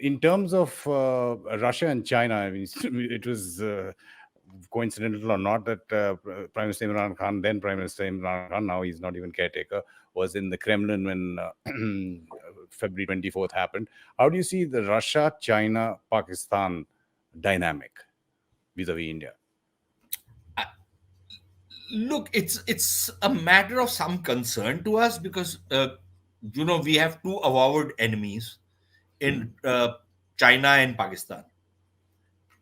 in terms of Russia and China, I mean, it was coincidental or not that Prime Minister Imran Khan, then Prime Minister Imran Khan, now he's not even caretaker, was in the Kremlin when February 24th happened. How do you see the Russia, China, Pakistan dynamic vis-a-vis India? Look, it's a matter of some concern to us because we have two avowed enemies in China and Pakistan.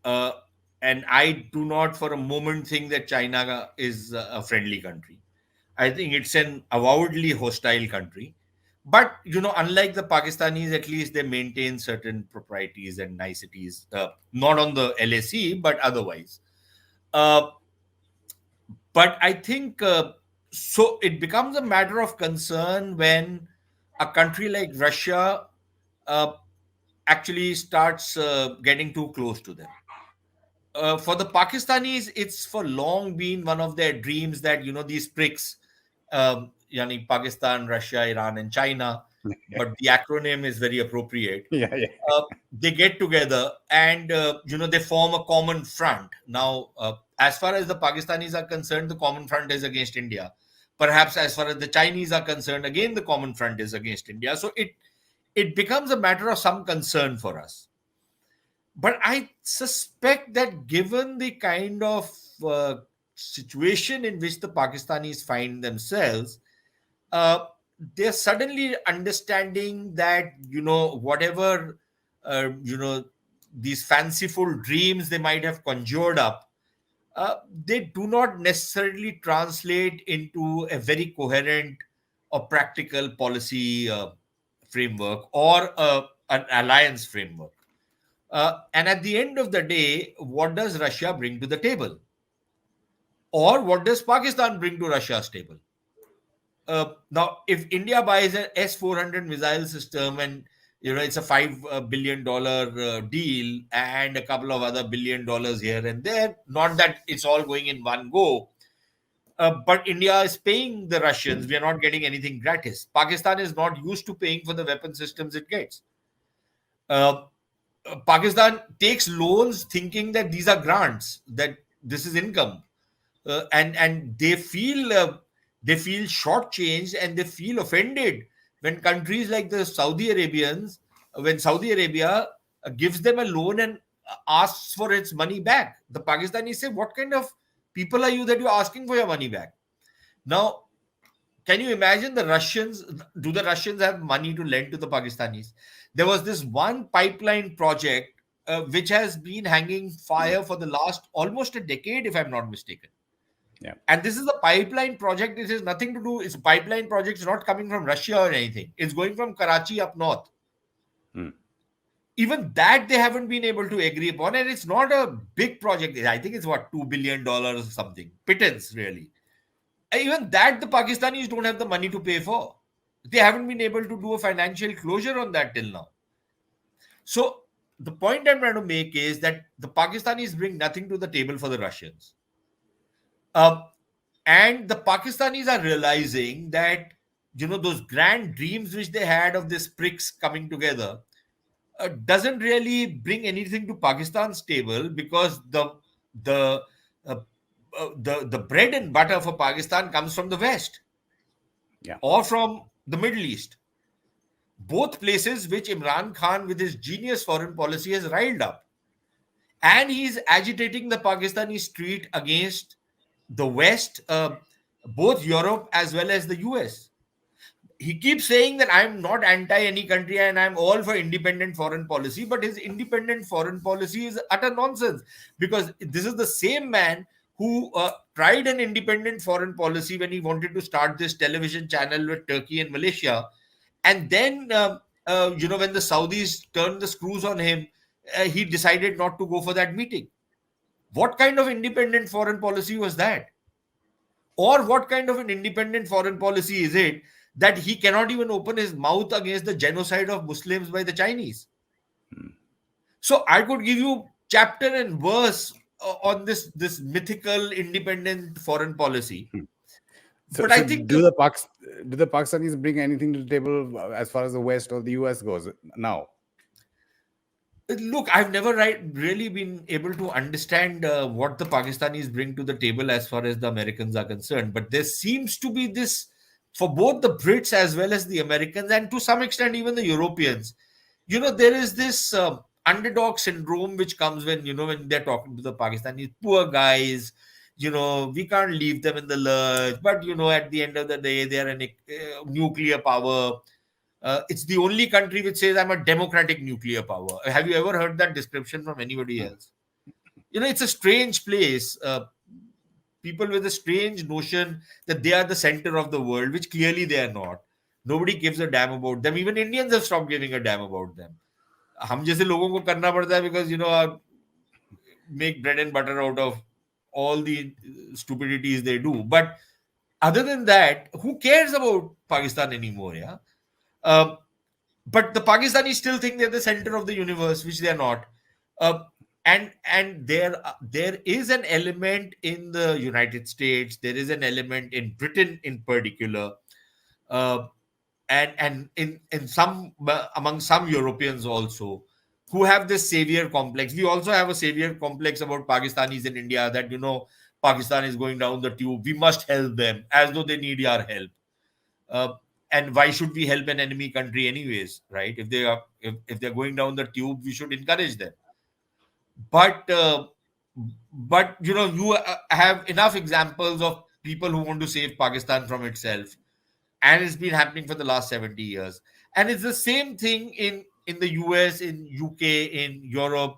And I do not for a moment think that China is a friendly country. I think it's an avowedly hostile country. But, unlike the Pakistanis, at least they maintain certain proprieties and niceties, not on the LAC, but otherwise. Uh, but I think so it becomes a matter of concern when a country like Russia uh, actually starts getting too close to them. For the Pakistanis, it's for long been one of their dreams that these PRICS, yani Pakistan, Russia, Iran, and China, but the acronym is very appropriate. Yeah, yeah. They get together and they form a common front. Now, as far as the Pakistanis are concerned, the common front is against India. Perhaps as far as the Chinese are concerned, again the common front is against India. So it becomes a matter of some concern for us. But I suspect that given the kind of situation in which the Pakistanis find themselves, uh, they're suddenly understanding that, whatever, these fanciful dreams they might have conjured up, they do not necessarily translate into a very coherent or practical policy framework or an alliance framework. And at the end of the day, what does Russia bring to the table? Or what does Pakistan bring to Russia's table? Now, if India buys an S-400 missile system and it's a $5 billion deal and a couple of other $1 billion here and there, not that it's all going in one go, but India is paying the Russians. We are not getting anything gratis. Pakistan is not used to paying for the weapon systems it gets. Pakistan takes loans thinking that these are grants, that this is income, and they feel shortchanged and they feel offended when countries like the Saudi Arabians, when Saudi Arabia gives them a loan and asks for its money back. The Pakistanis say, "What kind of people are you that you're asking for your money back?" Now, can you imagine the Russians? Do the Russians have money to lend to the Pakistanis? There was this one pipeline project which has been hanging fire for the last almost a decade, if I'm not mistaken. Yeah. And this is a pipeline project. It has nothing to do. It's a pipeline project. It's not coming from Russia or anything. It's going from Karachi up north. Even that they haven't been able to agree upon. And it's not a big project. I think it's what, $2 billion or something. Pittance, really. Even that the Pakistanis don't have the money to pay for. They haven't been able to do a financial closure on that till now. So the point I'm trying to make is that the Pakistanis bring nothing to the table for the Russians. And the Pakistanis are realizing that, those grand dreams which they had of this PRICS coming together doesn't really bring anything to Pakistan's table, because the uh, the bread and butter for Pakistan comes from the West, or from the Middle East. Both places which Imran Khan, with his genius foreign policy, has riled up. And he's agitating the Pakistani street against the West, both Europe as well as the US. He keeps saying that I'm not anti any country and I'm all for independent foreign policy, but his independent foreign policy is utter nonsense, because this is the same man who tried an independent foreign policy when he wanted to start this television channel with Turkey and Malaysia. And then, when the Saudis turned the screws on him, he decided not to go for that meeting. What kind of independent foreign policy was that? Or what kind of an independent foreign policy is it that he cannot even open his mouth against the genocide of Muslims by the Chinese? So I could give you chapter and verse on this mythical independent foreign policy. But I think do the Pakistanis bring anything to the table as far as the West or the US goes now? Look, I've never really been able to understand what the Pakistanis bring to the table as far as the Americans are concerned. But there seems to be this for both the Brits as well as the Americans, and to some extent even the Europeans. There is this underdog syndrome which comes when when they're talking to the Pakistanis, poor guys. We can't leave them in the lurch. But at the end of the day, they're a nuclear power. It's the only country which says I'm a democratic nuclear power. Have you ever heard that description from anybody else? It's a strange place. People with a strange notion that they are the center of the world, which clearly they are not. Nobody gives a damn about them. Even Indians have stopped giving a damn about them. हम जैसे लोगों को करना पड़ता है because make bread and butter out of all the stupidities they do. But other than that, who cares about Pakistan anymore? Yeah. Um, but the Pakistanis still think they're the center of the universe, which they're not. Uh, and there is an element in the United States, there is an element in Britain in particular, uh, and in some among some Europeans also, who have this savior complex. We also have a savior complex about Pakistanis in India, that Pakistan is going down the tube. We must help them, as though they need our help. uh, and why should we help an enemy country anyways, right? If they're going down the tube, we should encourage them. But uh, but you have enough examples of people who want to save Pakistan from itself, and it's been happening for the last 70 years. And it's the same thing in the US, in UK, in Europe,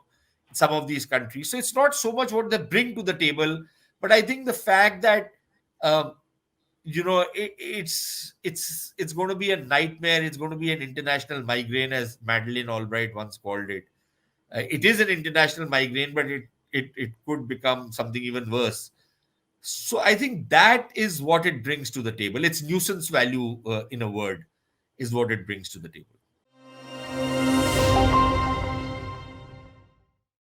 some of these countries. So it's not so much what they bring to the table, but I think the fact that um, it's going to be a nightmare. It's going to be an international migraine, as Madeleine Albright once called it. It is an international migraine, but it could become something even worse. So I think that is what it brings to the table. Its nuisance value, in a word, is what it brings to the table.